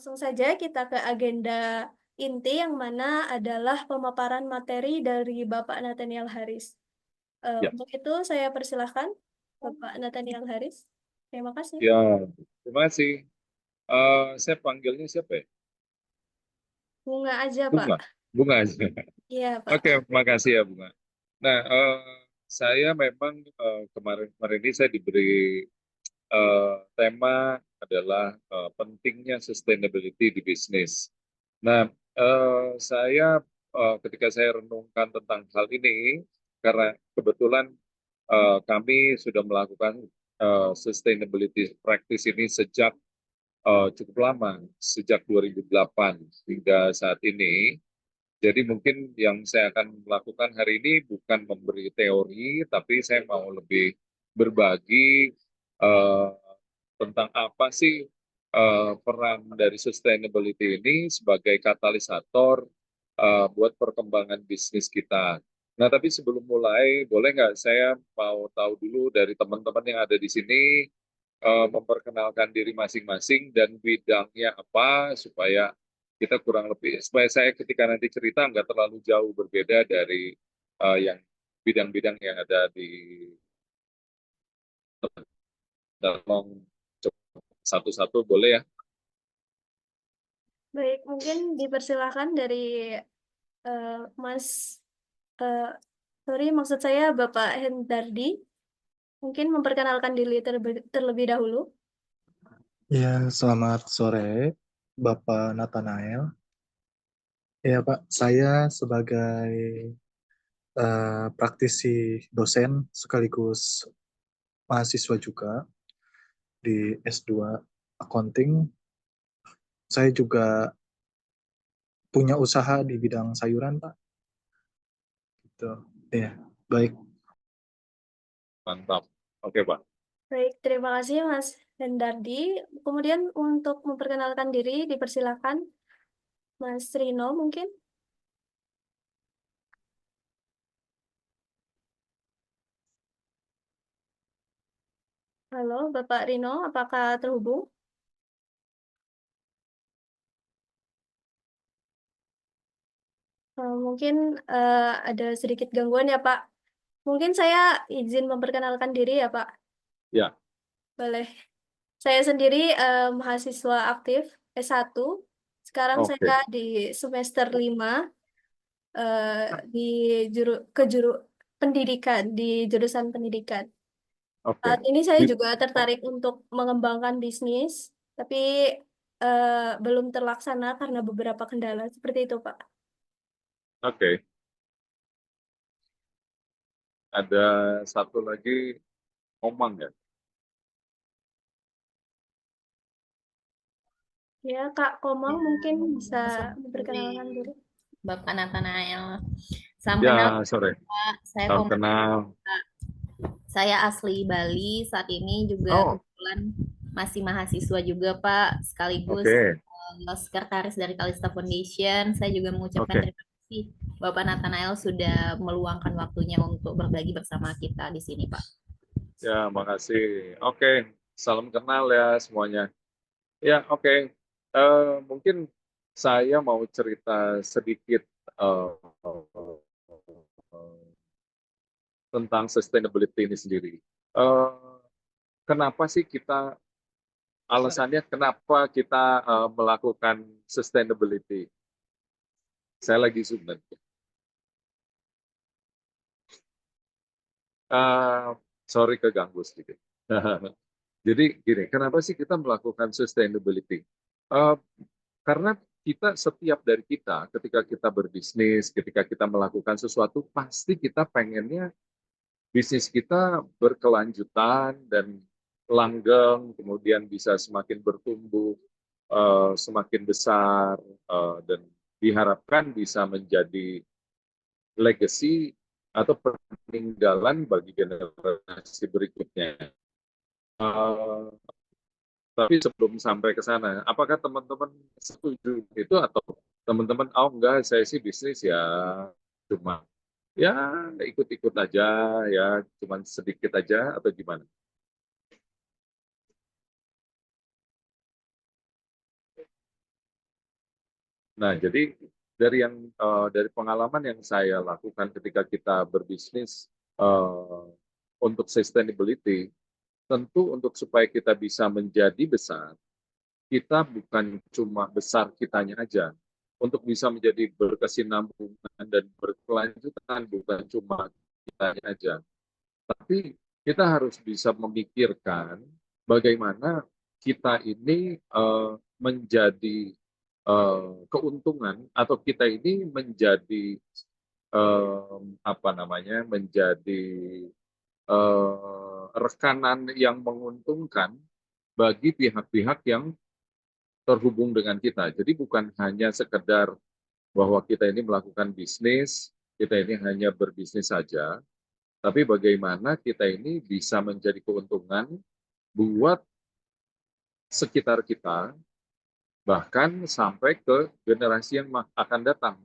Langsung saja kita ke agenda inti yang mana adalah pemaparan materi dari Bapak Nathaniel Haris. Ya, Untuk itu saya persilahkan Bapak Nathaniel Haris. Terima kasih. ya, terima kasih. Saya panggilnya siapa ya? Bunga aja, Pak. Bunga. Bunga aja. Iya, Oke, Pak. makasih ya Bunga. Nah, saya memang kemarin ini saya diberi tema adalah pentingnya sustainability di bisnis. Nah, ketika saya renungkan tentang hal ini, karena kebetulan kami sudah melakukan sustainability practice ini sejak cukup lama, sejak 2008 hingga saat ini. Jadi mungkin yang saya akan lakukan hari ini bukan memberi teori, tapi saya mau lebih berbagi eh, tentang apa sih peran dari sustainability ini sebagai katalisator buat perkembangan bisnis kita. Nah, tapi sebelum mulai, boleh nggak saya mau tahu dulu dari teman-teman yang ada di sini, memperkenalkan diri masing-masing dan bidangnya apa supaya kita kurang lebih supaya saya ketika nanti cerita nggak terlalu jauh berbeda dari yang bidang-bidang yang ada di dalam satu-satu boleh ya. Baik, mungkin dipersilahkan dari Mas, eh, sorry, maksud saya Bapak Hendardi. Mungkin memperkenalkan diri terlebih dahulu. Ya, selamat sore, Bapak Nathanael. Ya, Pak, saya sebagai praktisi dosen sekaligus mahasiswa juga di S2 Accounting. Saya juga punya usaha di bidang sayuran, Pak. Gitu. Ya, baik. Mantap. Oke, Pak. Baik, terima kasih Mas Hendardi. Kemudian untuk memperkenalkan diri, dipersilakan Mas Rino mungkin. Halo, Bapak Rino, apakah terhubung? Mungkin ada sedikit gangguan ya, Pak. Mungkin saya izin memperkenalkan diri ya, Pak. Ya, Boleh. Saya sendiri mahasiswa aktif S1. Sekarang saya oke. di semester 5 di juru pendidikan, di jurusan pendidikan. Oke. Saat ini saya Di- juga tertarik untuk mengembangkan bisnis, tapi belum terlaksana karena beberapa kendala. Seperti itu, Pak. Oke. Ada satu lagi Omang ya. Ya, Kak Komang Ya, mungkin bisa selamat sore, memperkenalkan diri. Bapak Nathanael. Salam kenal, Ya, sore. Pak. Saya Salam Komang. kenal. Saya asli Bali. Saat ini juga Oh, kebetulan masih mahasiswa juga, Pak. Sekaligus oke. sekretaris dari Kalista Foundation. Saya juga mengucapkan Oke. terima kasih Bapak Nathanael sudah meluangkan waktunya untuk berbagi bersama kita di sini, Pak. Ya, makasih. Oke. Salam kenal ya semuanya. Ya, oke. Mungkin saya mau cerita sedikit eh, tentang sustainability ini sendiri. Eh, Kenapa sih kita, alasannya kenapa kita melakukan sustainability? Saya lagi zoom nanti. Eh, Sorry keganggu sedikit. Jadi gini, kenapa sih kita melakukan sustainability? Eh, Karena kita setiap dari kita, ketika kita berbisnis, ketika kita melakukan sesuatu, pasti kita pengennya bisnis kita berkelanjutan dan langgeng, kemudian bisa semakin bertumbuh, semakin besar, dan diharapkan bisa menjadi legacy atau peninggalan bagi generasi berikutnya. Eh, Tapi sebelum sampai ke sana, apakah teman-teman setuju itu atau teman-teman, oh enggak, saya sih bisnis ya cuma ya ikut-ikut aja, ya cuma sedikit aja atau gimana? Nah, jadi dari pengalaman yang saya lakukan ketika kita berbisnis untuk sustainability, tentu untuk supaya kita bisa menjadi besar, kita bukan cuma besar kitanya aja. Untuk bisa menjadi berkesinambungan dan berkelanjutan bukan cuma kitanya aja. Tapi kita harus bisa memikirkan bagaimana kita ini menjadi keuntungan atau kita ini menjadi apa namanya menjadi rekanan yang menguntungkan bagi pihak-pihak yang terhubung dengan kita. Jadi bukan hanya sekedar bahwa kita ini melakukan bisnis, kita ini hanya berbisnis saja, tapi bagaimana kita ini bisa menjadi keuntungan buat sekitar kita, bahkan sampai ke generasi yang akan datang.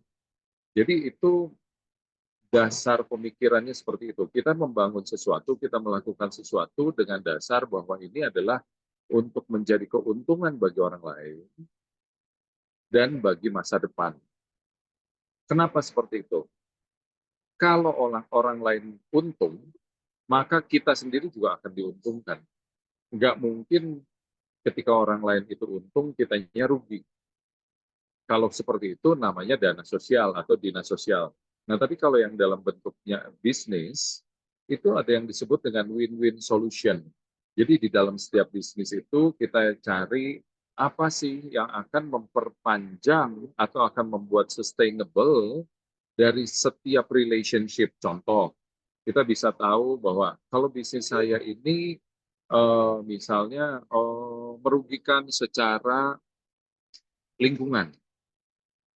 Jadi itu dasar pemikirannya seperti itu. Kita membangun sesuatu, kita melakukan sesuatu dengan dasar bahwa ini adalah untuk menjadi keuntungan bagi orang lain dan bagi masa depan. Kenapa seperti itu? Kalau orang lain untung, maka kita sendiri juga akan diuntungkan. Nggak mungkin ketika orang lain itu untung, kitanya rugi. Kalau seperti itu namanya dana sosial atau dinas sosial. Nah, tapi kalau yang dalam bentuknya bisnis, itu ada yang disebut dengan win-win solution. Jadi di dalam setiap bisnis itu kita cari apa sih yang akan memperpanjang atau akan membuat sustainable dari setiap relationship. Contoh, kita bisa tahu bahwa kalau bisnis saya ini misalnya merugikan secara lingkungan.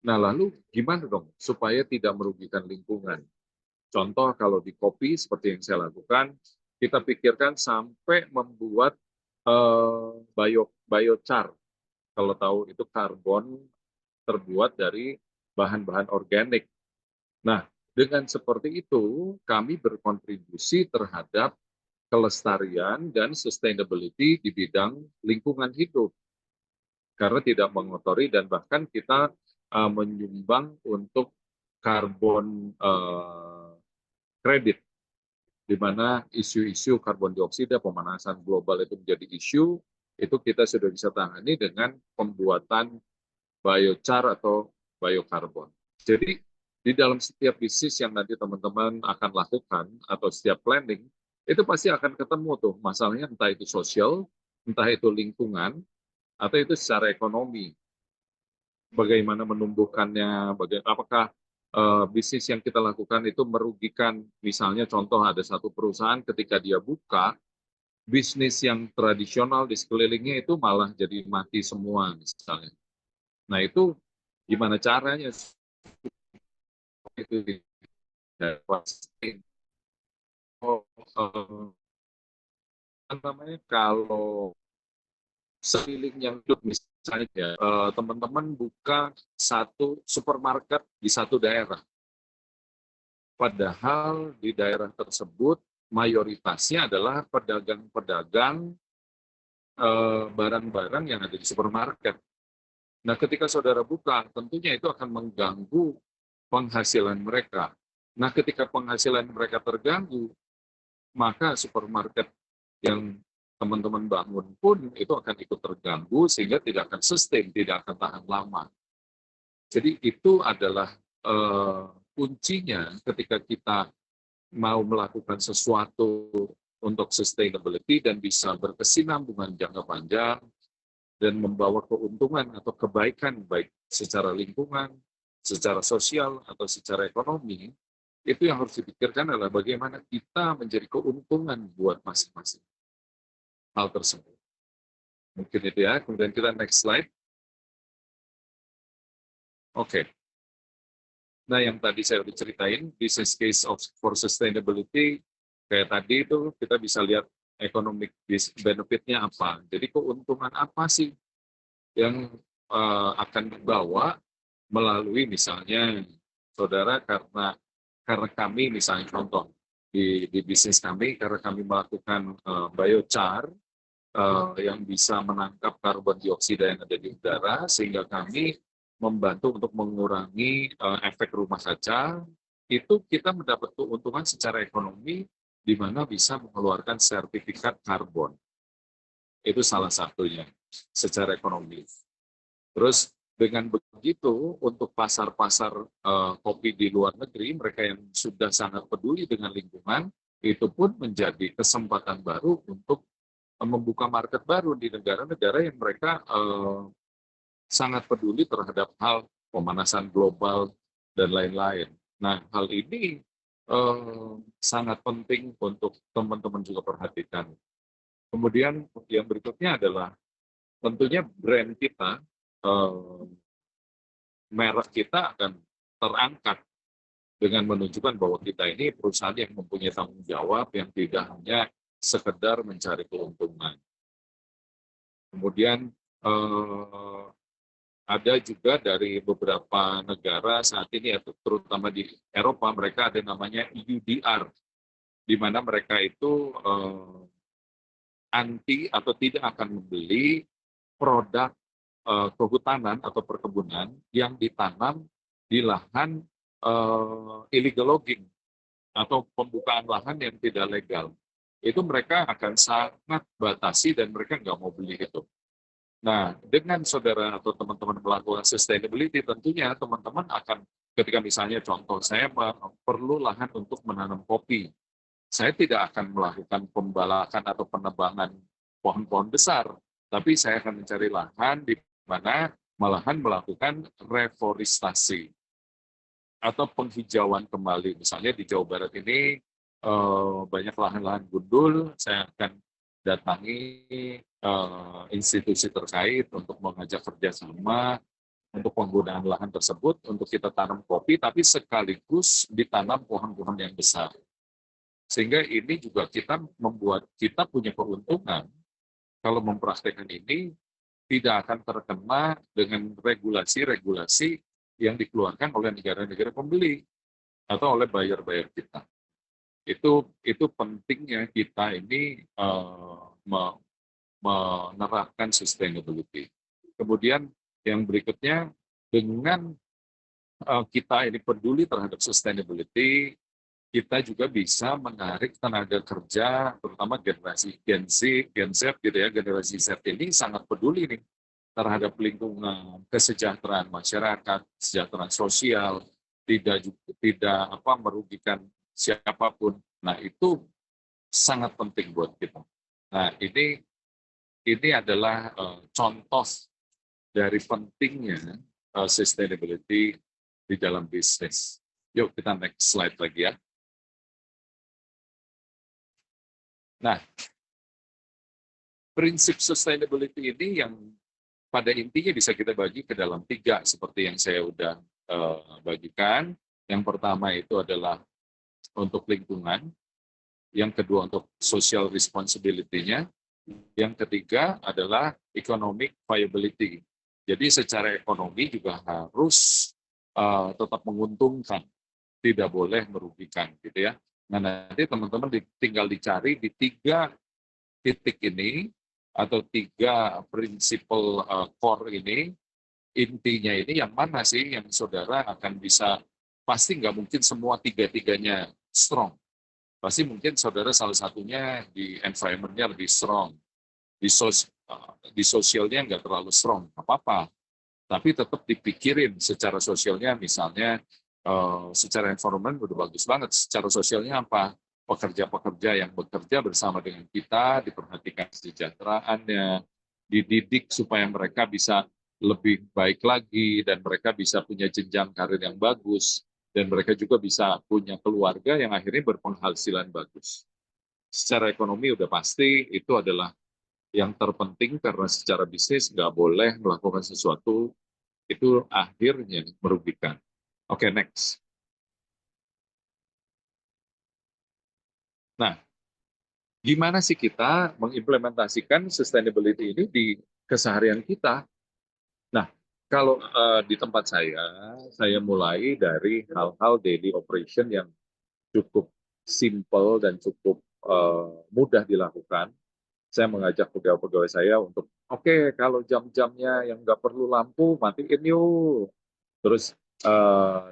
Nah, lalu gimana dong supaya tidak merugikan lingkungan? Contoh kalau di kopi seperti yang saya lakukan, kita pikirkan sampai membuat biochar. Kalau tahu itu karbon terbuat dari bahan-bahan organik. Nah, dengan seperti itu kami berkontribusi terhadap kelestarian dan sustainability di bidang lingkungan hidup. Karena tidak mengotori dan bahkan kita menyumbang untuk karbon kredit, di mana isu-isu karbon dioksida, pemanasan global itu menjadi isu, itu kita sudah bisa tangani dengan pembuatan biochar atau biokarbon. Jadi di dalam setiap bisnis yang nanti teman-teman akan lakukan atau setiap planning, itu pasti akan ketemu tuh masalahnya, entah itu sosial, entah itu lingkungan, atau itu secara ekonomi. Bagaimana menumbuhkannya, apakah bisnis yang kita lakukan itu merugikan, misalnya contoh ada satu perusahaan ketika dia buka, bisnis yang tradisional di sekelilingnya itu malah jadi mati semua misalnya. Nah itu gimana caranya itu namanya kalau sekeliling yang hidup misalnya ya, teman-teman buka satu supermarket di satu daerah. Padahal di daerah tersebut mayoritasnya adalah pedagang-pedagang barang-barang yang ada di supermarket. Nah, ketika saudara buka, tentunya itu akan mengganggu penghasilan mereka. Nah, ketika penghasilan mereka terganggu, maka supermarket yang teman-teman bangun pun itu akan ikut terganggu sehingga tidak akan sustain, tidak akan tahan lama. Jadi itu adalah kuncinya ketika kita mau melakukan sesuatu untuk sustainability dan bisa berkesinambungan jangka panjang dan membawa keuntungan atau kebaikan baik secara lingkungan, secara sosial, atau secara ekonomi, itu yang harus dipikirkan adalah bagaimana kita menjadi keuntungan buat masing-masing hal tersebut. Mungkin itu ya, kemudian kita next slide. Oke. Nah, yang tadi saya udah ceritain, business case for sustainability, kayak tadi itu kita bisa lihat economic benefit-nya apa. Jadi keuntungan apa sih yang akan dibawa melalui misalnya saudara karena kami misalnya contoh di bisnis kami karena kami melakukan biochar yang bisa menangkap karbon dioksida yang ada di udara sehingga kami membantu untuk mengurangi efek rumah kaca, itu kita mendapat keuntungan secara ekonomi di mana bisa mengeluarkan sertifikat karbon. Itu salah satunya secara ekonomi. Terus dengan begitu untuk pasar-pasar kopi di luar negeri, mereka yang sudah sangat peduli dengan lingkungan, itu pun menjadi kesempatan baru untuk membuka market baru di negara-negara yang mereka sangat peduli terhadap hal pemanasan global dan lain-lain. Nah, hal ini sangat penting untuk teman-teman juga perhatikan. Kemudian yang berikutnya adalah tentunya brand kita, merek kita akan terangkat dengan menunjukkan bahwa kita ini perusahaan yang mempunyai tanggung jawab yang tidak hanya sekedar mencari keuntungan. Kemudian ada juga dari beberapa negara saat ini, terutama di Eropa, mereka ada namanya UDR, di mana mereka itu anti atau tidak akan membeli produk kehutanan atau perkebunan yang ditanam di lahan illegal logging atau pembukaan lahan yang tidak legal. Itu mereka akan sangat batasi dan mereka nggak mau beli itu. Nah, dengan saudara atau teman-teman melakukan sustainability, tentunya teman-teman akan, ketika misalnya contoh, saya perlu lahan untuk menanam kopi. Saya tidak akan melakukan pembalakan atau penebangan pohon-pohon besar, tapi saya akan mencari lahan di mana malahan melakukan reforestasi atau penghijauan kembali. Misalnya di Jawa Barat ini banyak lahan-lahan gundul, saya akan datangi institusi terkait untuk mengajak kerjasama untuk penggunaan lahan tersebut untuk kita tanam kopi, tapi sekaligus ditanam pohon-pohon yang besar. Sehingga ini juga kita membuat kita punya keuntungan kalau mempraktekkan ini tidak akan terkena dengan regulasi-regulasi yang dikeluarkan oleh negara-negara pembeli atau oleh buyer-buyer kita. Itu pentingnya kita ini menerapkan sustainability. Kemudian yang berikutnya, dengan kita ini peduli terhadap sustainability, kita juga bisa menarik tenaga kerja, terutama generasi Gen Z gitu ya, generasi Z ini sangat peduli nih terhadap lingkungan, kesejahteraan masyarakat, kesejahteraan sosial, tidak merugikan siapapun. Nah, itu sangat penting buat kita. Nah, ini adalah contoh dari pentingnya sustainability di dalam bisnis. Yuk kita next slide lagi ya. Nah, prinsip sustainability ini yang pada intinya bisa kita bagi ke dalam 3 seperti yang saya udah bagikan. Yang pertama itu adalah untuk lingkungan, yang kedua untuk social responsibility-nya, yang ketiga adalah economic viability. Jadi secara ekonomi juga harus tetap menguntungkan, tidak boleh merugikan gitu ya. Nah, nanti teman-teman tinggal dicari di 3 titik ini atau 3 prinsipal core ini, intinya ini yang mana sih yang saudara akan bisa, pasti nggak mungkin semua 3-tiganya strong. Pasti mungkin saudara salah satunya di environment-nya lebih strong, di sosialnya nggak terlalu strong, apa-apa. Tapi tetap dipikirin secara sosialnya, misalnya secara environment udah bagus banget, secara sosialnya apa? Pekerja-pekerja yang bekerja bersama dengan kita, diperhatikan kesejahteraannya, dididik supaya mereka bisa lebih baik lagi, dan mereka bisa punya jenjang karir yang bagus, dan mereka juga bisa punya keluarga yang akhirnya berpenghasilan bagus. Secara ekonomi udah pasti itu adalah yang terpenting, karena secara bisnis nggak boleh melakukan sesuatu itu akhirnya merugikan. Oke, next. Nah, gimana sih kita mengimplementasikan sustainability ini di keseharian kita? Nah, kalau di tempat saya mulai dari hal-hal daily operation yang cukup simple dan cukup mudah dilakukan. Saya mengajak pegawai-pegawai saya untuk Oke, kalau jam-jamnya yang nggak perlu lampu, matiin yuk. Terus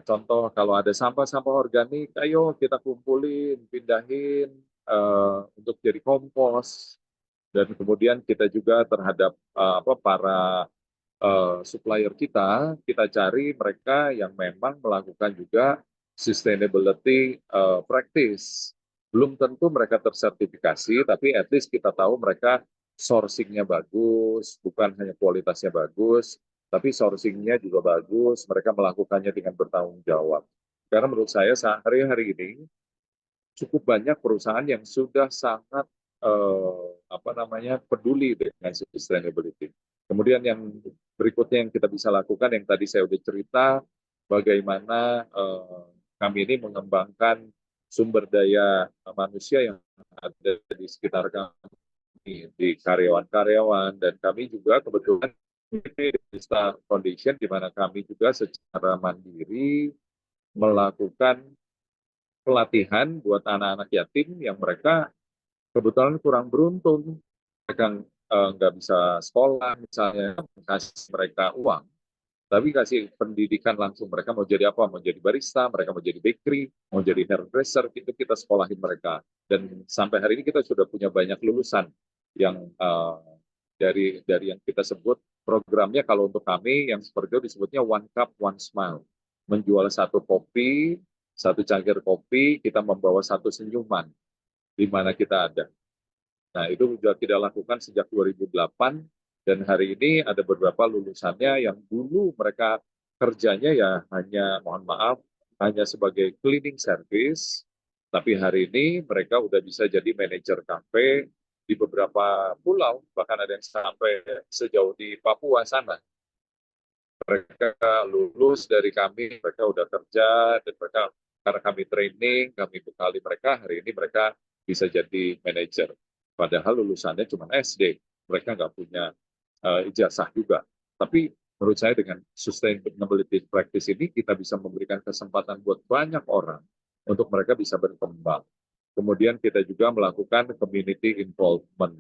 contoh kalau ada sampah-sampah organik, ayo kita kumpulin, pindahin untuk jadi kompos. Dan kemudian kita juga terhadap para supplier kita cari mereka yang memang melakukan juga sustainability practice. Belum tentu mereka tersertifikasi, tapi at least kita tahu mereka sourcing-nya bagus, bukan hanya kualitasnya bagus, tapi sourcing-nya juga bagus, mereka melakukannya dengan bertanggung jawab. Karena menurut saya sehari-hari ini cukup banyak perusahaan yang sudah sangat peduli dengan sustainability. Kemudian yang berikutnya yang kita bisa lakukan yang tadi saya sudah cerita bagaimana kami ini mengembangkan sumber daya manusia yang ada di sekitar kami, di karyawan-karyawan, dan kami juga kebetulan di Vista Foundation di mana kami juga secara mandiri melakukan pelatihan buat anak-anak yatim yang mereka kebetulan kurang beruntung. Mereka nggak bisa sekolah, misalnya kasih mereka uang, tapi kasih pendidikan langsung. Mereka mau jadi apa? Mau jadi barista, mereka mau jadi bakery, mau jadi hairdresser, itu kita sekolahin mereka. Dan sampai hari ini kita sudah punya banyak lulusan yang dari yang kita sebut programnya kalau untuk kami yang seperti itu disebutnya One Cup One Smile. Menjual satu kopi, satu cangkir kopi, kita membawa satu senyuman di mana kita ada. Nah, itu sudah kita lakukan sejak 2008 dan hari ini ada beberapa lulusannya yang dulu mereka kerjanya ya hanya, mohon maaf, hanya sebagai cleaning service, tapi hari ini mereka udah bisa jadi manajer kafe di beberapa pulau, bahkan ada yang sampai sejauh di Papua sana. Mereka lulus dari kami, mereka udah kerja, dan mereka karena kami training, kami bekali mereka, hari ini mereka bisa jadi manajer. Padahal lulusannya cuma SD, mereka nggak punya ijazah juga. Tapi menurut saya dengan sustainability practice ini, kita bisa memberikan kesempatan buat banyak orang untuk mereka bisa berkembang. Kemudian kita juga melakukan community involvement.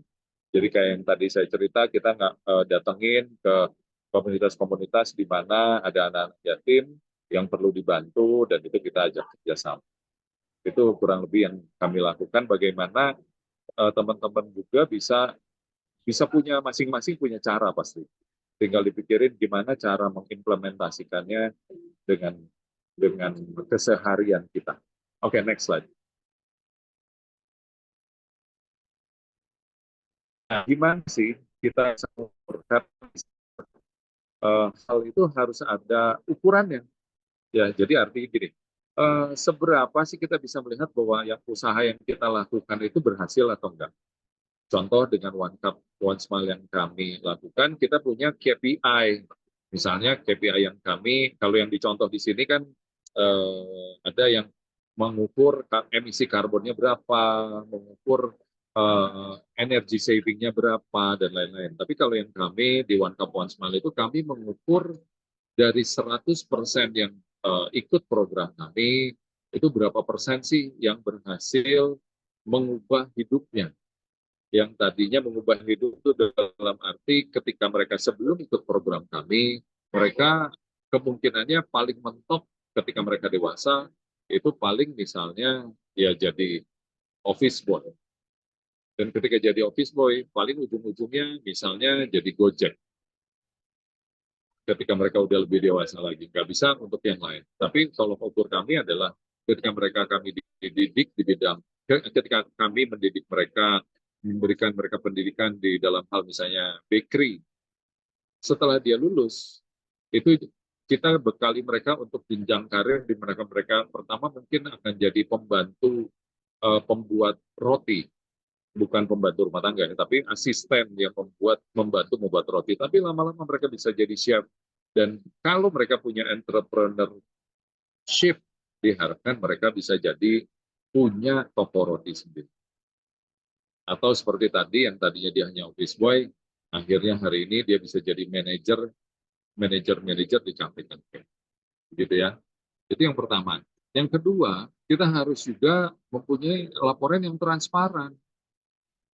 Jadi kayak yang tadi saya cerita, kita nggak datengin ke komunitas-komunitas di mana ada anak-anak yatim yang perlu dibantu dan itu kita ajak kerjasama. Itu kurang lebih yang kami lakukan. Bagaimana teman-teman juga bisa punya masing-masing punya cara pasti. Tinggal dipikirin gimana cara mengimplementasikannya dengan keseharian kita. Oke, next slide. Nah, gimana sih kita hal itu harus ada ukurannya. Ya, jadi artinya gini, seberapa sih kita bisa melihat bahwa yang usaha yang kita lakukan itu berhasil atau enggak? Contoh dengan One Cup One Smile yang kami lakukan, kita punya KPI. Misalnya KPI yang kami, kalau yang dicontoh di sini kan ada yang mengukur emisi karbonnya berapa, mengukur energy savingnya berapa, dan lain-lain. Tapi kalau yang kami di One Cup One Smile itu kami mengukur dari 100% yang ikut program kami, itu berapa persen sih yang berhasil mengubah hidupnya. Yang tadinya mengubah hidup itu dalam arti ketika mereka sebelum ikut program kami, mereka kemungkinannya paling mentok ketika mereka dewasa, itu paling misalnya ya jadi office boy. Dan ketika jadi office boy, paling ujung-ujungnya misalnya jadi Gojek. Ketika mereka udah lebih dewasa lagi. Nggak bisa untuk yang lain. Tapi kalau ukur kami adalah ketika mereka kami dididik di bidang, ketika kami mendidik mereka, memberikan mereka pendidikan di dalam hal misalnya bakery, setelah dia lulus, itu kita bekali mereka untuk jenjang karir di mana mereka pertama mungkin akan jadi pembantu pembuat roti, bukan pembantu rumah tangga, tapi asisten yang membantu roti. Tapi lama-lama mereka bisa jadi chef. Dan kalau mereka punya entrepreneurship, diharapkan mereka bisa jadi punya toko roti sendiri. Atau seperti tadi, yang tadinya dia hanya office boy, akhirnya hari ini dia bisa jadi manajer di kafe-kafe. Gitu ya. Itu yang pertama. Yang kedua, kita harus juga mempunyai laporan yang transparan.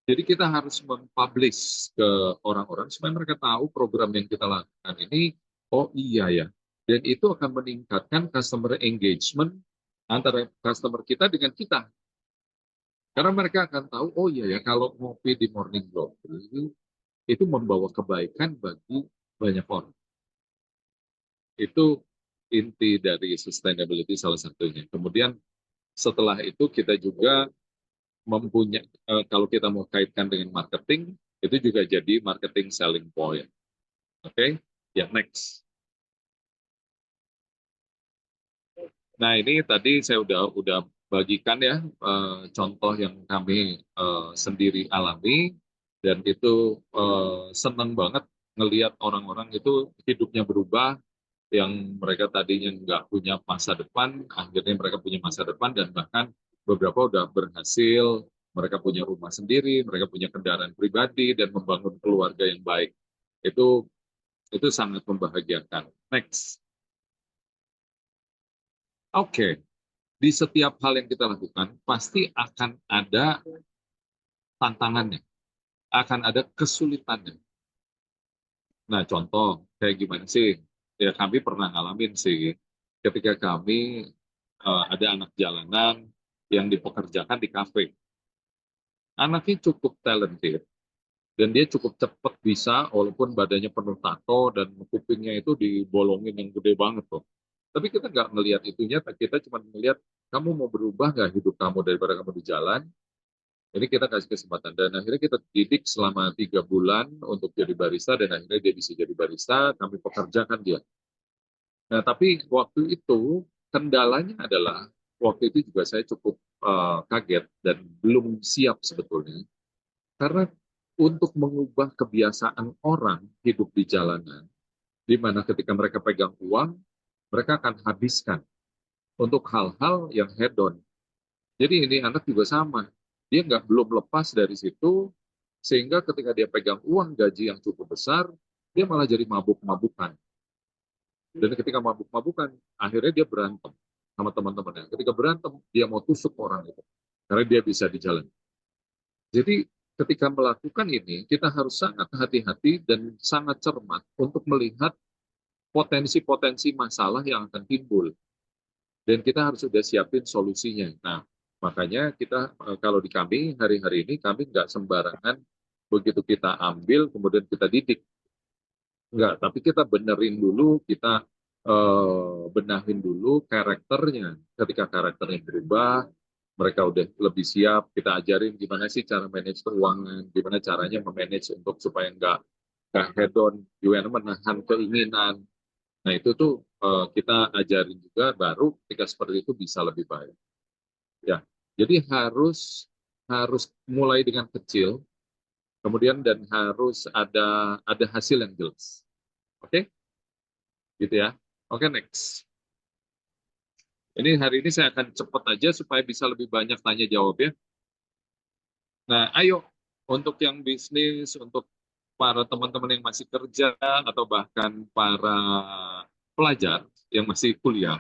Jadi kita harus mempublish ke orang-orang supaya mereka tahu program yang kita lakukan ini, oh iya ya. Dan itu akan meningkatkan customer engagement antara customer kita dengan kita. Karena mereka akan tahu, oh iya ya, kalau ngopi di Morning Glory itu membawa kebaikan bagi banyak orang. Itu inti dari sustainability salah satunya. Kemudian setelah itu kita juga mempunyai, kalau kita mau kaitkan dengan marketing, itu juga jadi marketing selling point. Oke, ya next. Nah ini tadi saya udah bagikan ya contoh yang kami sendiri alami dan itu senang banget ngelihat orang-orang itu hidupnya berubah yang mereka tadinya nggak punya masa depan, akhirnya mereka punya masa depan dan bahkan beberapa udah berhasil, mereka punya rumah sendiri, mereka punya kendaraan pribadi dan membangun keluarga yang baik. Itu sangat membahagiakan. Next. Oke, di setiap hal yang kita lakukan pasti akan ada tantangannya, akan ada kesulitannya. Nah, contoh kayak gimana sih? Ya kami pernah ngalamin sih ketika kami ada anak jalanan yang dipekerjakan di kafe. Anaknya cukup talented dan dia cukup cepat bisa walaupun badannya penuh tato dan kupingnya itu dibolongin yang gede banget tuh. Tapi kita nggak melihat itunya, kita cuma melihat kamu mau berubah nggak hidup kamu daripada kamu di jalan. Ini kita kasih kesempatan dan akhirnya kita didik selama 3 bulan untuk jadi barista dan akhirnya dia bisa jadi barista. Kami pekerjakan dia. Nah, tapi waktu itu kendalanya adalah waktu itu juga saya cukup kaget dan belum siap sebetulnya karena untuk mengubah kebiasaan orang hidup di jalanan, di mana ketika mereka pegang uang, mereka akan habiskan untuk hal-hal yang hedon. Jadi ini anak juga sama, dia belum lepas dari situ, sehingga ketika dia pegang uang gaji yang cukup besar, dia malah jadi mabuk-mabukan. Dan ketika mabuk-mabukan, akhirnya dia berantem sama teman-temannya. Ketika berantem, dia mau tusuk orang itu. Karena dia bisa di jalan. Jadi ketika melakukan ini, kita harus sangat hati-hati dan sangat cermat untuk melihat potensi-potensi masalah yang akan timbul. Dan kita harus sudah siapin solusinya. Nah, makanya kita, kalau di kami, hari-hari ini kami nggak sembarangan begitu kita ambil, kemudian kita didik. Enggak, tapi kita benerin dulu, kita benahin dulu karakternya. Ketika karakternya berubah, mereka udah lebih siap, kita ajarin gimana sih cara manage keuangan, gimana caranya memanage untuk supaya nggak hedon, gimana menahan keinginan. Nah itu tuh kita ajarin juga, baru ketika seperti itu bisa lebih baik. Ya, jadi harus harus mulai dengan kecil, kemudian dan harus ada hasil yang jelas. Oke, gitu ya. Oke, next. Ini hari ini saya akan cepat aja supaya bisa lebih banyak tanya jawab ya. Nah, ayo untuk yang bisnis, untuk para teman-teman yang masih kerja atau bahkan para pelajar yang masih kuliah,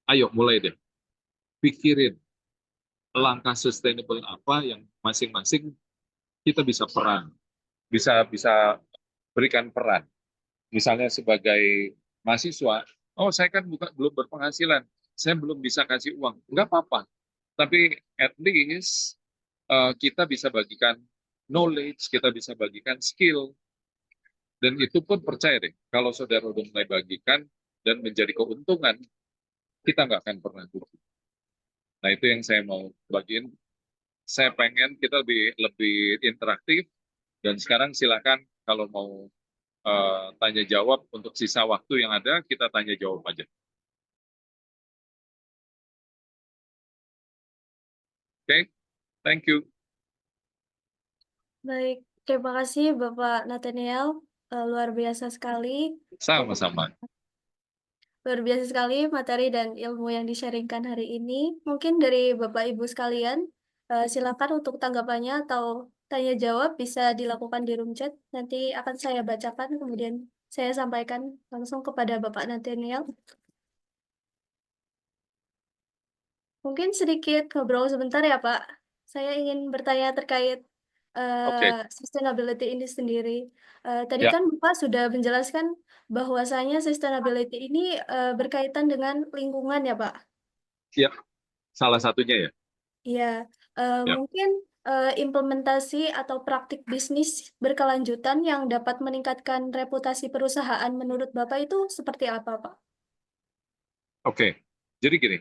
ayo mulai deh pikirin langkah sustainable apa yang masing-masing kita bisa peran, bisa berikan peran. Misalnya sebagai mahasiswa, oh saya kan belum berpenghasilan, saya belum bisa kasih uang, nggak apa-apa. Tapi at least kita bisa bagikan knowledge, kita bisa bagikan skill, dan itu pun percaya deh, kalau saudara udah mulai bagikan dan menjadi keuntungan, kita nggak akan pernah rugi. Nah itu yang saya mau bagiin. Saya pengen kita lebih interaktif, dan sekarang silakan kalau mau tanya jawab untuk sisa waktu yang ada, kita tanya jawab aja. Oke, thank you. Baik, terima kasih Bapak Nathaniel. Luar biasa sekali. Sama-sama. Luar biasa sekali materi dan ilmu yang di-sharing-kan hari ini. Mungkin dari Bapak Ibu sekalian, silakan untuk tanggapannya atau tanya jawab bisa dilakukan di room chat. Nanti akan saya bacakan, kemudian saya sampaikan langsung kepada Bapak Nathaniel. Mungkin sedikit ngobrol sebentar ya Pak. Saya ingin bertanya terkait Oke, sustainability ini sendiri. Tadi ya, kan Bapak sudah menjelaskan bahwasanya sustainability ini berkaitan dengan lingkungan ya Pak. ya, salah satunya ya. Iya, Ya, mungkin implementasi atau praktik bisnis berkelanjutan yang dapat meningkatkan reputasi perusahaan menurut Bapak itu seperti apa Pak? oke. Jadi gini,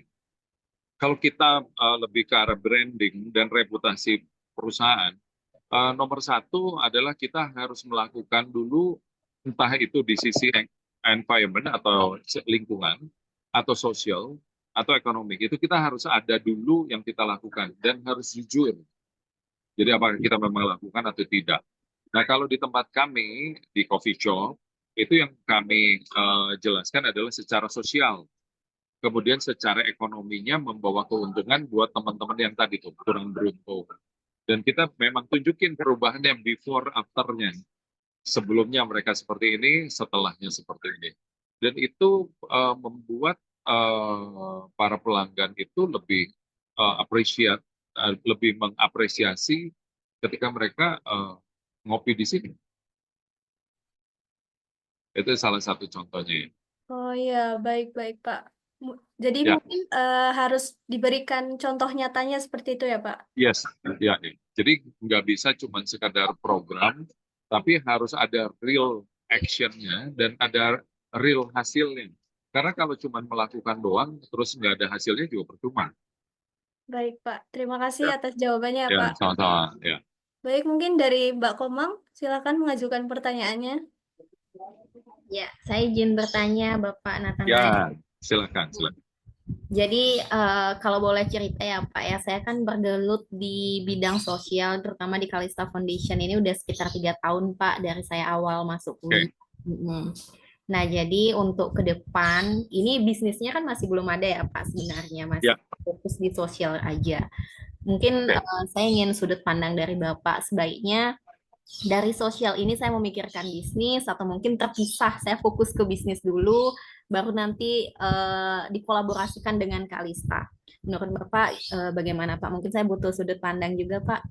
kalau kita lebih ke arah branding dan reputasi perusahaan, nomor satu adalah kita harus melakukan dulu, entah itu di sisi environment atau lingkungan, atau sosial, atau ekonomi. Itu kita harus ada dulu yang kita lakukan dan harus jujur. Jadi apakah kita memang lakukan atau tidak. Nah kalau di tempat kami, di coffee shop, itu yang kami jelaskan adalah secara sosial. Kemudian secara ekonominya membawa keuntungan buat teman-teman yang tadi tuh kurang beruntung. Dan kita memang tunjukin perubahan yang before afternya. Sebelumnya mereka seperti ini, setelahnya seperti ini. Dan itu membuat para pelanggan itu lebih lebih mengapresiasi ketika mereka ngopi di sini. Itu salah satu contohnya. Oh iya, baik-baik Pak. Jadi Ya, mungkin harus diberikan contoh nyatanya seperti itu ya Pak? yes, ya. Jadi nggak bisa cuma sekadar program, tapi harus ada real actionnya dan ada real hasilnya. Karena kalau cuma melakukan doang, terus nggak ada hasilnya juga percuma. Baik Pak, terima kasih Ya, atas jawabannya ya ya, Pak. sama-sama. Ya, Baik, mungkin dari Mbak Komang, silakan mengajukan pertanyaannya. Ya, saya izin bertanya Bapak Nathanael. ya, silakan, silakan. Jadi kalau boleh cerita ya Pak ya, saya kan bergelut di bidang sosial, terutama di Kalista Foundation ini udah sekitar 3 tahun Pak dari saya awal masuk Oke, kuliah. Mm-mm. Nah jadi untuk ke depan, ini bisnisnya kan masih belum ada ya Pak sebenarnya, masih ya, fokus di sosial aja. Mungkin oke. saya ingin sudut pandang dari Bapak, sebaiknya dari sosial ini saya memikirkan bisnis atau mungkin terpisah, saya fokus ke bisnis dulu, baru nanti dikolaborasikan dengan Kalista. Menurut Bapak bagaimana Pak? Mungkin saya butuh sudut pandang juga Pak.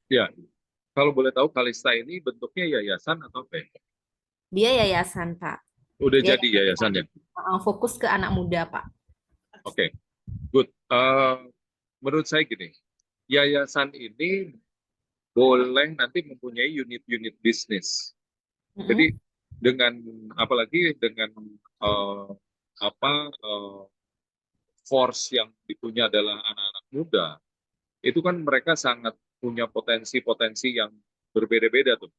Ya, kalau boleh tahu Kalista ini bentuknya yayasan atau apa? Dia yayasan Pak. Udah Dia jadi yayasannya. fokus ke anak muda Pak. Oke, good. Menurut saya gini, yayasan ini boleh nanti mempunyai unit-unit bisnis. Mm-mm. Jadi dengan apalagi dengan uh, apa force yang dipunya adalah anak-anak muda, itu kan mereka sangat punya potensi-potensi yang berbeda-beda tuh.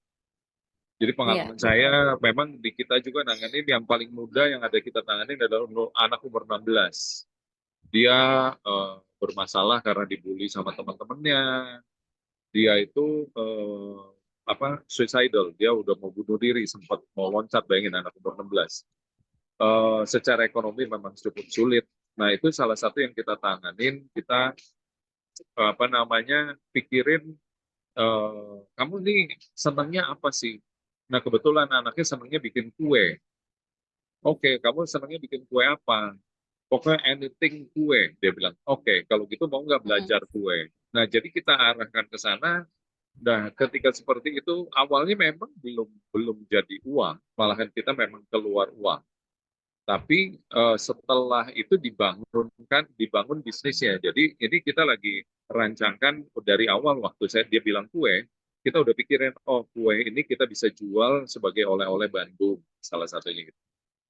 Jadi Iya. pengalaman saya memang di kita juga nanganin yang paling muda yang ada kita tanganin adalah anak umur 16. Dia bermasalah karena dibully sama teman-temannya. Dia itu suicidal, dia udah mau bunuh diri, sempat mau loncat, bayangin anak umur 16. Secara ekonomi memang cukup sulit. Nah itu salah satu yang kita tanganin, kita pikirin kamu nih senangnya apa sih? Nah kebetulan anaknya senangnya bikin kue. Oke, kamu senangnya bikin kue apa? Pokoknya anything kue, dia bilang. Oke, kalau gitu mau nggak Mm-mm. belajar kue? Nah, jadi kita arahkan ke sana. Nah, ketika seperti itu, awalnya memang belum belum jadi uang, malahan kita memang keluar uang. Tapi setelah itu dibangun bisnisnya. Jadi ini kita lagi rancangkan dari awal waktu dia bilang kue, kita udah pikirin, oh kue ini kita bisa jual sebagai oleh-oleh Bandung, salah satunya gitu.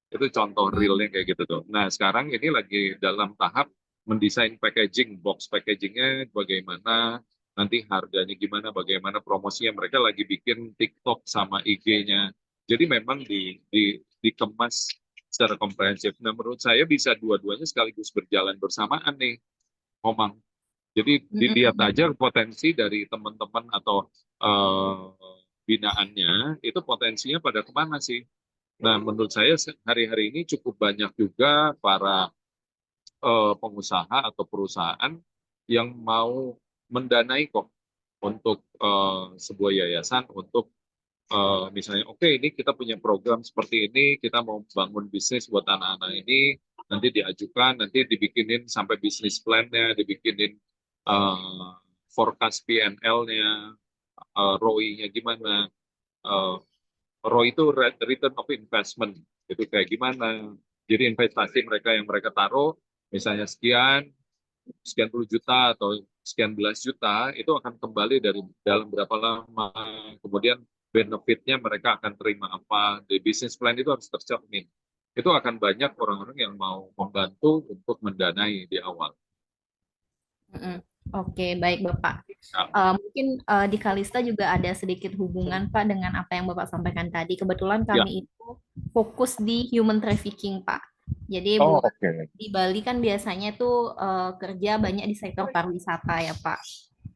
Itu contoh Mm-mm. realnya kayak gitu tuh. Nah, sekarang ini lagi dalam tahap mendesain packaging, box packagingnya bagaimana, nanti harganya gimana, bagaimana promosinya. Mereka lagi bikin TikTok sama IG-nya. Jadi memang dikemas secara komprehensif. Nah, menurut saya bisa dua-duanya sekaligus berjalan bersamaan nih, Omang. Jadi dilihat Mm-mm. aja potensi dari teman-teman atau binaannya, itu potensinya pada kemana sih? Nah, menurut saya hari-hari ini cukup banyak juga para pengusaha atau perusahaan yang mau mendanai kok untuk sebuah yayasan untuk misalnya, oke ini kita punya program seperti ini, kita mau bangun bisnis buat anak-anak ini, nanti diajukan, nanti dibikinin sampai bisnis plan-nya, dibikinin forecast PNL-nya, ROI-nya gimana, eh, ROI itu return of investment, itu kayak gimana. Jadi investasi mereka yang mereka taruh, misalnya sekian puluh juta atau sekian belas juta, itu akan kembali dari dalam berapa lama, kemudian benefitnya mereka akan terima apa, di bisnis plan itu harus tercermin. Itu akan banyak orang-orang yang mau membantu untuk mendanai di awal. Mm-mm. Oke, baik Bapak. Nah, Mungkin di Kalista juga ada sedikit hubungan Pak dengan apa yang Bapak sampaikan tadi. Kebetulan ya, kami itu fokus di human trafficking Pak. Jadi oh buat oke. di Bali kan biasanya tuh kerja banyak di sektor pariwisata ya Pak.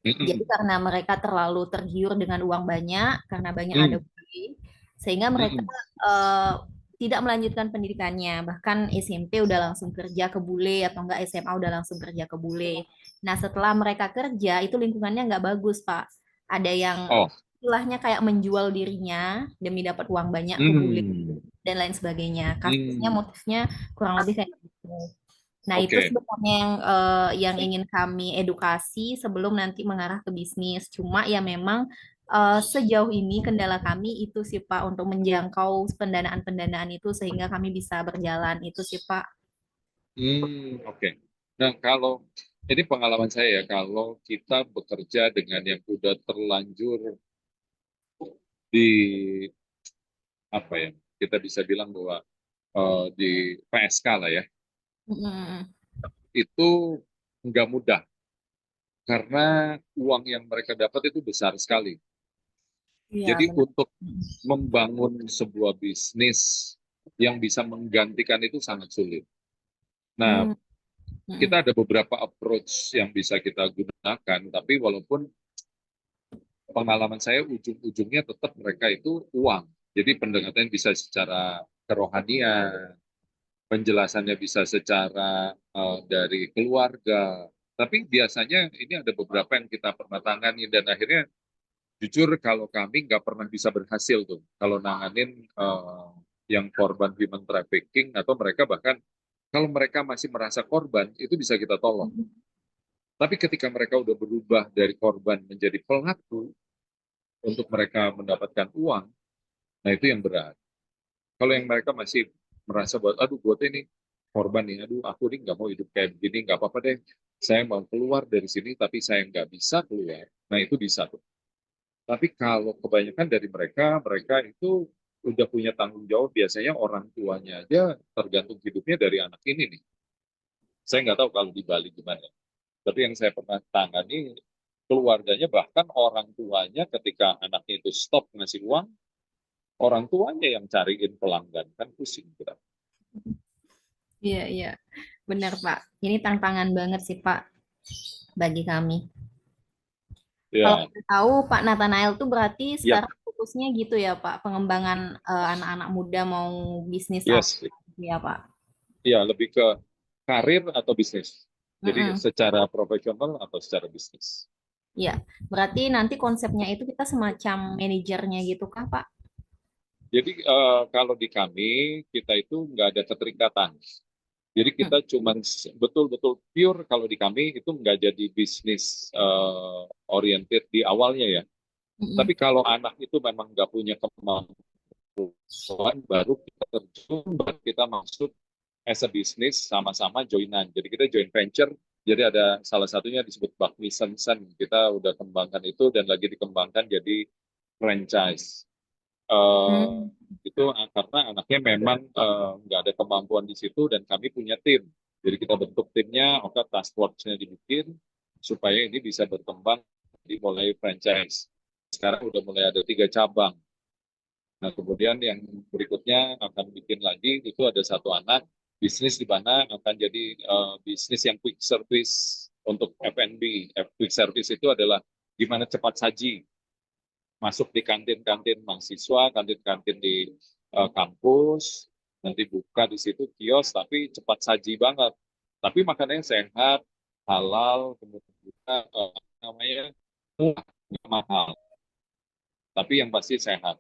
Jadi Mm-mm. karena mereka terlalu tergiur dengan uang banyak, karena banyak ada Mm. bule, sehingga mereka Mm-mm. eh, tidak melanjutkan pendidikannya. Bahkan SMP udah langsung kerja ke bule atau enggak SMA udah langsung kerja ke bule. Nah setelah mereka kerja itu lingkungannya nggak bagus Pak. Ada yang Oh, istilahnya kayak menjual dirinya demi dapat uang banyak ke bule mm. dan lain sebagainya. Kasusnya Mm. motifnya kurang lebih kayak gitu. Nah, itu Oke. sebenarnya yang ingin kami edukasi sebelum nanti mengarah ke bisnis. Cuma ya memang sejauh ini kendala kami itu sih Pak untuk menjangkau pendanaan-pendanaan itu sehingga kami bisa berjalan itu sih Pak. Oke. Nah, kalau ini pengalaman saya ya, kalau kita bekerja dengan yang udah terlanjur di apa ya, kita bisa bilang bahwa di PSK lah ya, Mm-mm. itu nggak mudah karena uang yang mereka dapat itu besar sekali. Iya Jadi benar. untuk membangun sebuah bisnis yang bisa menggantikan itu sangat sulit. Nah, Mm, mm, kita ada beberapa approach yang bisa kita gunakan, tapi walaupun pengalaman saya ujung-ujungnya tetap mereka itu uang. Jadi pendekatan bisa secara kerohanian, penjelasannya bisa secara dari keluarga. Tapi biasanya ini ada beberapa yang kita pernah tangani dan akhirnya jujur kalau kami nggak pernah bisa berhasil tuh kalau nanganin yang korban human trafficking atau mereka bahkan kalau mereka masih merasa korban itu bisa kita tolong. mm. Tapi ketika mereka udah berubah dari korban menjadi pelaku untuk mereka mendapatkan uang, nah itu yang berat. Kalau yang mereka masih merasa bahwa, aduh gue tuh ini korban nih, aduh aku ini nggak mau hidup kayak begini, nggak apa-apa deh, saya mau keluar dari sini, tapi saya nggak bisa keluar. Nah itu bisa tuh. Tapi kalau kebanyakan dari mereka, mereka itu udah punya tanggung jawab, biasanya orang tuanya aja tergantung hidupnya dari anak ini nih. Saya nggak tahu kalau di Bali gimana. Tapi yang saya pernah tangani, keluarganya bahkan orang tuanya ketika anaknya itu stop ngasih uang, orang tuanya yang cariin pelanggan. Kan pusing kita. Iya, iya. Benar Pak. Ini tantangan banget sih Pak bagi kami. Kalau Ya, kita tahu Pak Nathanael tuh berarti ya, sekarang fokusnya gitu ya Pak, pengembangan anak-anak muda mau bisnis apa yes. gitu ya Pak. Ya, lebih ke karir atau bisnis. Jadi Mm-mm. secara profesional atau secara bisnis. Ya, berarti nanti konsepnya itu kita semacam manajernya gitu kah Pak? Jadi kalau di kami, kita itu nggak ada keterikatan. Jadi kita Mm. cuman betul-betul pure kalau di kami itu nggak jadi bisnis oriented di awalnya ya. Tapi Mm-mm. kalau anak itu memang nggak punya kemampuan, baru kita terjun, baru kita masuk as a business sama-sama joinan. Jadi kita joint venture. Jadi ada salah satunya disebut Bakmi Sensen. Kita udah kembangkan itu dan lagi dikembangkan jadi franchise. Eh, Mm. itu karena anaknya memang nggak ada kemampuan di situ dan kami punya tim. Jadi kita bentuk timnya, oke task force-nya dibikin supaya ini bisa berkembang di mulai franchise. Sekarang udah mulai ada 3 cabang. Nah kemudian yang berikutnya akan bikin lagi itu ada satu anak bisnis di mana akan jadi bisnis yang quick service untuk F&B. Quick service itu adalah gimana cepat saji masuk di kantin-kantin mahasiswa, kantin-kantin di kampus, nanti buka di situ kios, tapi cepat saji banget. Tapi makanannya sehat, halal, kemudian juga namanya nggak mahal, tapi yang pasti sehat.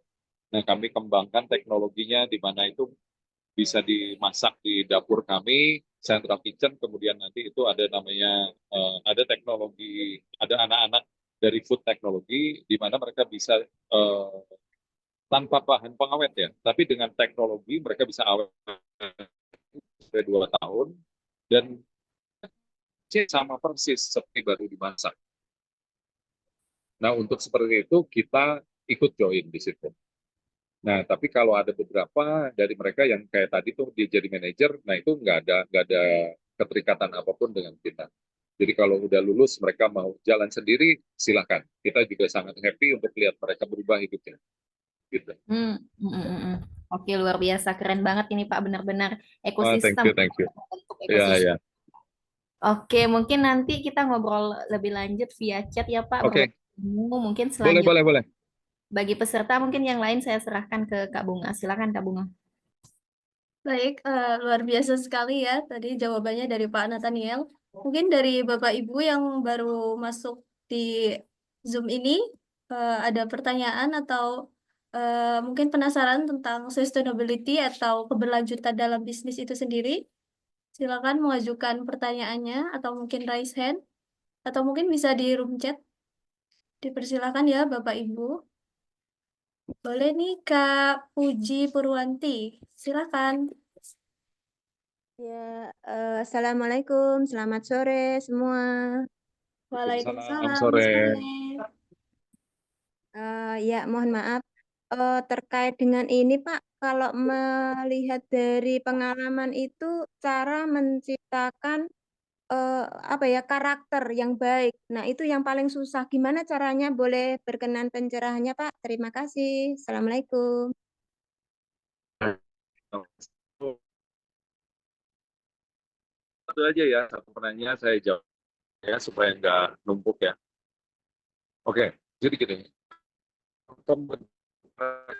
Nah, kami kembangkan teknologinya di mana itu bisa dimasak di dapur kami, central kitchen, kemudian nanti itu ada namanya, ada teknologi, ada anak-anak dari food technology, di mana mereka bisa tanpa bahan pengawet ya, tapi dengan teknologi mereka bisa awet sampai 2 tahun dan sama persis seperti baru dimasak. Nah, untuk seperti itu kita ikut join di situ. Nah, tapi kalau ada beberapa dari mereka yang kayak tadi tuh dia jadi manajer, nah itu nggak ada keterikatan apapun dengan kita. Jadi kalau udah lulus mereka mau jalan sendiri, silakan. Kita juga sangat happy untuk lihat mereka berubah hidupnya. Gitu. Hmm, mm, mm, mm. Oke, luar biasa, keren banget ini Pak, benar-benar Thank ekosistem, you, thank you. bentuk Ya, ekosistem. ya. Oke, mungkin nanti kita ngobrol lebih lanjut via chat ya Pak, Oke, mungkin boleh, boleh, selanjutnya boleh. bagi peserta mungkin yang lain saya serahkan ke Kak Bunga. Silakan Kak Bunga. Baik, luar biasa sekali ya tadi jawabannya dari Pak Nathaniel. Mungkin dari Bapak Ibu yang baru masuk di Zoom ini, ada pertanyaan atau mungkin penasaran tentang sustainability atau keberlanjutan dalam bisnis itu sendiri. Silakan mengajukan pertanyaannya atau mungkin raise hand, atau mungkin bisa di room chat. Dipersilakan ya Bapak Ibu. Boleh nih Kak Puji Purwanti, silakan. Ya, Assalamualaikum, selamat sore semua. Salam Waalaikumsalam, sore. sore. Ya, mohon maaf. Terkait dengan ini, Pak, kalau melihat dari pengalaman itu, cara menciptakan apa ya karakter yang baik. Nah, itu yang paling susah. Gimana caranya? Boleh berkenan pencerahannya, Pak? Terima kasih. Assalamualaikum. Satu aja ya, satu pertanyaan saya jawab ya supaya nggak numpuk ya. Oke, jadi gini,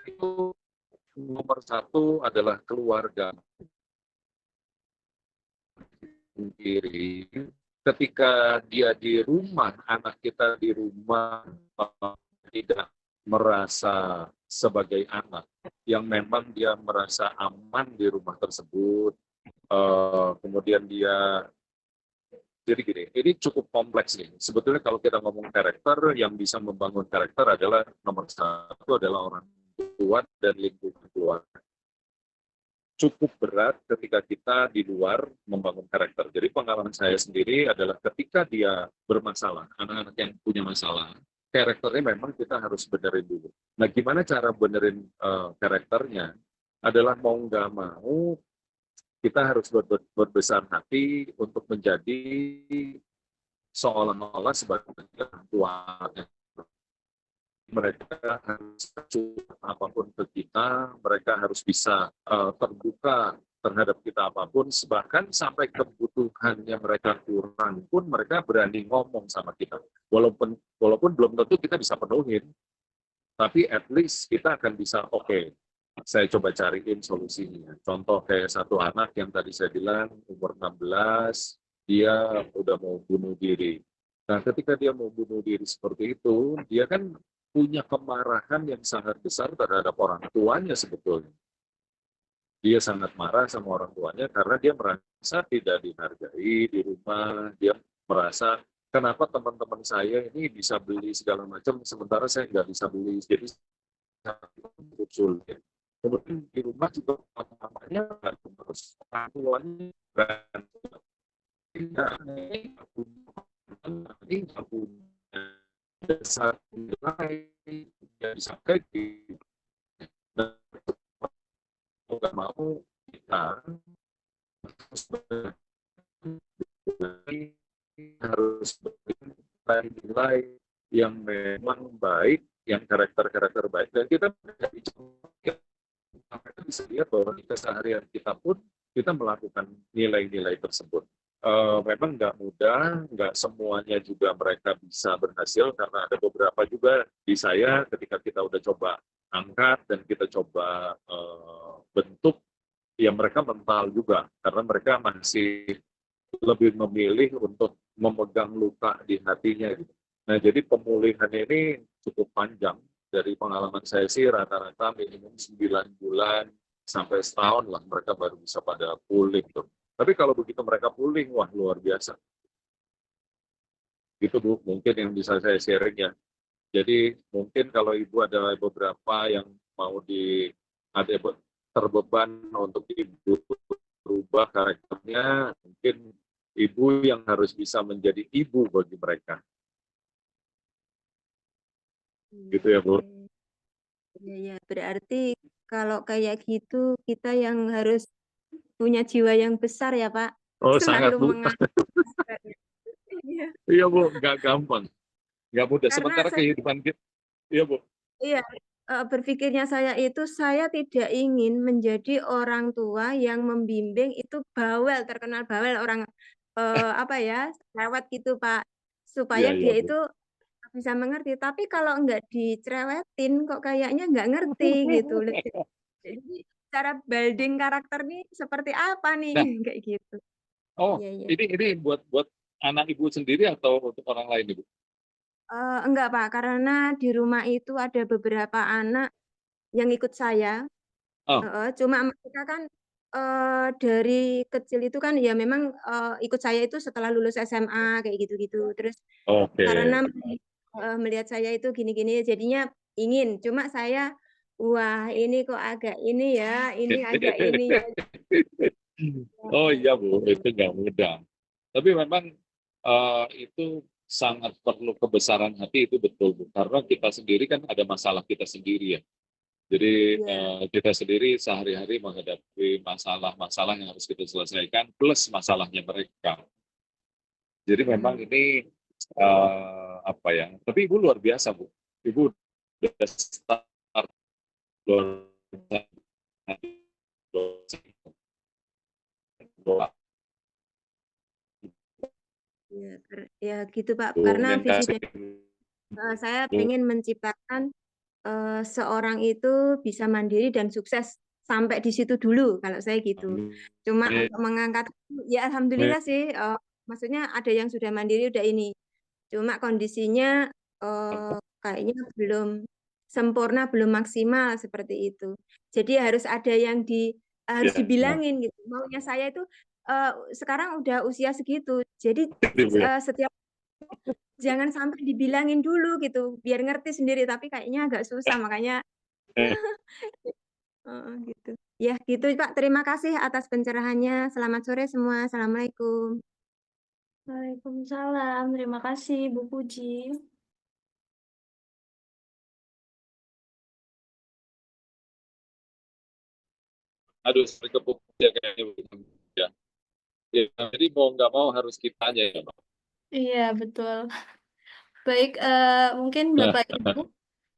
itu nomor satu adalah keluarga sendiri. Ketika dia di rumah, anak kita di rumah tidak merasa sebagai anak, yang memang dia merasa aman di rumah tersebut, kemudian dia jadi gini, ini cukup kompleks nih. Sebetulnya kalau kita ngomong karakter, yang bisa membangun karakter adalah nomor satu adalah orang tua dan lingkungan keluarga. Cukup berat ketika kita di luar membangun karakter. Jadi pengalaman saya sendiri adalah ketika dia bermasalah, anak-anak yang punya masalah, karakternya memang kita harus benerin dulu. Nah, gimana cara benerin karakternya? Adalah mau nggak mau, kita harus berbesar hati untuk menjadi seolah-olah sebagai orang tua. Mereka harus curhat apapun ke kita, mereka harus bisa terbuka terhadap kita apapun, bahkan sampai kebutuhannya mereka kurang pun mereka berani ngomong sama kita. Walaupun belum tentu kita bisa penuhin, tapi at least kita akan bisa, oke, saya coba cariin solusinya. Contoh kayak satu anak yang tadi saya bilang umur 16, dia udah mau bunuh diri. Nah, ketika dia mau bunuh diri seperti itu, dia kan punya kemarahan yang sangat besar terhadap orang tuanya sebetulnya. Dia sangat marah sama orang tuanya karena dia merasa tidak dihargai di rumah, dia merasa kenapa teman-teman saya ini bisa beli segala macam, sementara saya nggak bisa beli, jadi sangat sulit. Kemudian di rumah juga mamanya terus orang tuanya nggak punya dasar nilai yang disampaikan, dan mau nggak mau kita harus beri nilai yang memang baik, yang karakter-karakter baik, dan kita bisa lihat bahwa di keseharian kita pun kita melakukan nilai-nilai tersebut. Memang nggak mudah, nggak semuanya juga mereka bisa berhasil, karena ada beberapa juga di saya ketika kita udah coba angkat dan kita coba bentuk, ya mereka mental juga, karena mereka masih lebih memilih untuk memegang luka di hatinya. Gitu. Nah, jadi pemulihan ini cukup panjang. Dari pengalaman saya sih rata-rata minimum 9 bulan sampai setahun lah mereka baru bisa pada pulih tuh. Tapi kalau begitu mereka pulih, wah luar biasa. Gitu Bu, mungkin yang bisa saya sharing ya. Jadi mungkin kalau Ibu ada beberapa yang mau ada terbeban untuk Ibu berubah karakternya, mungkin Ibu yang harus bisa menjadi ibu bagi mereka. Gitu ya Bu. Oke. Ya, ya, berarti kalau kayak gitu kita yang harus punya jiwa yang besar ya Pak, Oh sangat selalu Bu. mengatur. Iya, Iya Bu, nggak gampang. Nggak mudah. karena Sementara saya, kehidupan kita, iya Bu. iya, berpikirnya saya itu saya tidak ingin menjadi orang tua yang membimbing itu bawel, terkenal bawel orang apa ya, lewat gitu Pak, supaya Iya, iya dia Bu. itu bisa mengerti. Tapi kalau nggak dicerewetin kok kayaknya nggak ngerti gitu. Jadi cara building karakter nih seperti apa nih Nah, kayak gitu. oh Iya, iya. ini buat anak Ibu sendiri atau untuk orang lain Ibu? Enggak Pak, karena di rumah itu ada beberapa anak yang ikut saya. Oh, Cuma mereka kan dari kecil itu kan ya memang ikut saya itu setelah lulus SMA kayak gitu-gitu. Terus oke. karena melihat saya itu gini-gini jadinya ingin. Cuma saya, wah ini kok agak ini ya, ini agak ini ya. Oh iya Bu, itu nggak mudah. Tapi memang itu sangat perlu kebesaran hati itu betul Bu. Karena kita sendiri kan ada masalah kita sendiri ya. Jadi Iya. kita sendiri sehari-hari menghadapi masalah-masalah yang harus kita selesaikan plus masalahnya mereka. Jadi memang ini apa ya? Tapi Ibu luar biasa Bu. Ibu udah start luar biasa. Ya, ya gitu Pak. Tuh, Karena yang visi kasih dan saya pengen menciptakan seorang itu bisa mandiri dan sukses sampai di situ dulu kalau saya gitu. Cuma untuk mengangkat ya alhamdulillah sih maksudnya ada yang sudah mandiri udah ini. Cuma kondisinya kayaknya belum sempurna, belum maksimal seperti itu. Jadi harus ada yang harus ya, dibilangin gitu. Maunya saya itu sekarang udah usia segitu. Jadi gitu ya. setiap jangan sampai dibilangin dulu gitu, biar ngerti sendiri. Tapi kayaknya agak susah makanya gitu. Ya gitu Pak. Terima kasih atas pencerahannya. Selamat sore semua. Assalamualaikum. Waalaikumsalam. Terima kasih Bu Puji. Aduh, sorry kepupuk ya kayaknya Bu. Ya. Ya, jadi mau nggak mau harus kita aja ya Pak. Iya, betul. Baik, mungkin Nah, Bapak Ibu,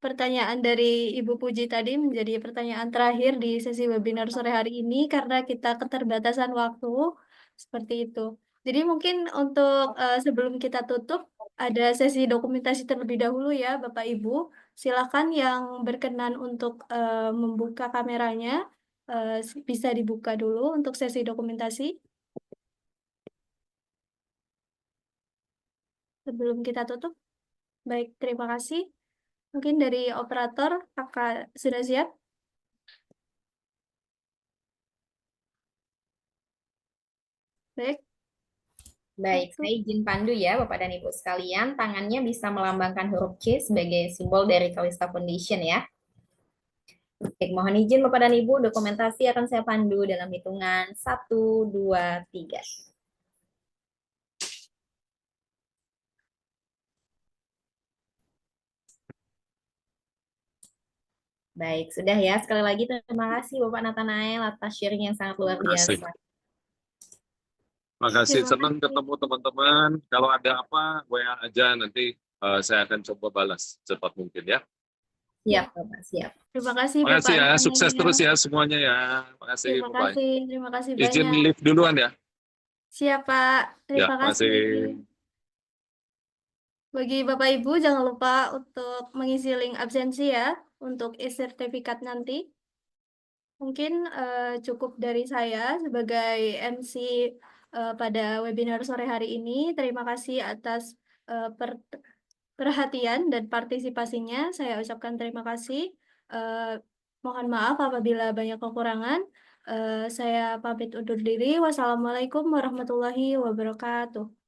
pertanyaan dari Ibu Puji tadi menjadi pertanyaan terakhir di sesi webinar sore hari ini karena kita keterbatasan waktu seperti itu. Jadi mungkin untuk sebelum kita tutup, ada sesi dokumentasi terlebih dahulu ya Bapak Ibu. Silakan yang berkenan untuk membuka kameranya, bisa dibuka dulu untuk sesi dokumentasi sebelum kita tutup. Baik, terima kasih. Mungkin dari operator, Kakak sudah siap? Baik, Baik, satu. saya izin pandu ya Bapak dan Ibu sekalian. Tangannya bisa melambangkan huruf C sebagai simbol dari Kalista Foundation ya. Baik, mohon izin Bapak dan Ibu, dokumentasi akan saya pandu dalam hitungan 1, 2, 3. Baik, sudah ya. Sekali lagi terima kasih Bapak Nathanael atas sharing yang sangat luar makasih. biasa. Makasih, Terima senang kasih. ketemu teman-teman. Kalau ada apa, WA aja nanti saya akan coba balas cepat mungkin ya. Siap, Bapak, siap. Terima kasih Makasih Bapak ya, sukses Nathanael. terus ya semuanya ya. Makasih, Terima bye-bye. kasih, terima kasih Izin banyak. live duluan ya. Siap Pak, Ya, terima kasih. makasih. Bagi Bapak Ibu, jangan lupa untuk mengisi link absensi ya, untuk e-sertifikat nanti. Mungkin cukup dari saya sebagai MC pada webinar sore hari ini. Terima kasih atas perhatian dan partisipasinya. Saya ucapkan terima kasih. Eh, Mohon maaf apabila banyak kekurangan. Saya pamit undur diri. Wassalamualaikum warahmatullahi wabarakatuh.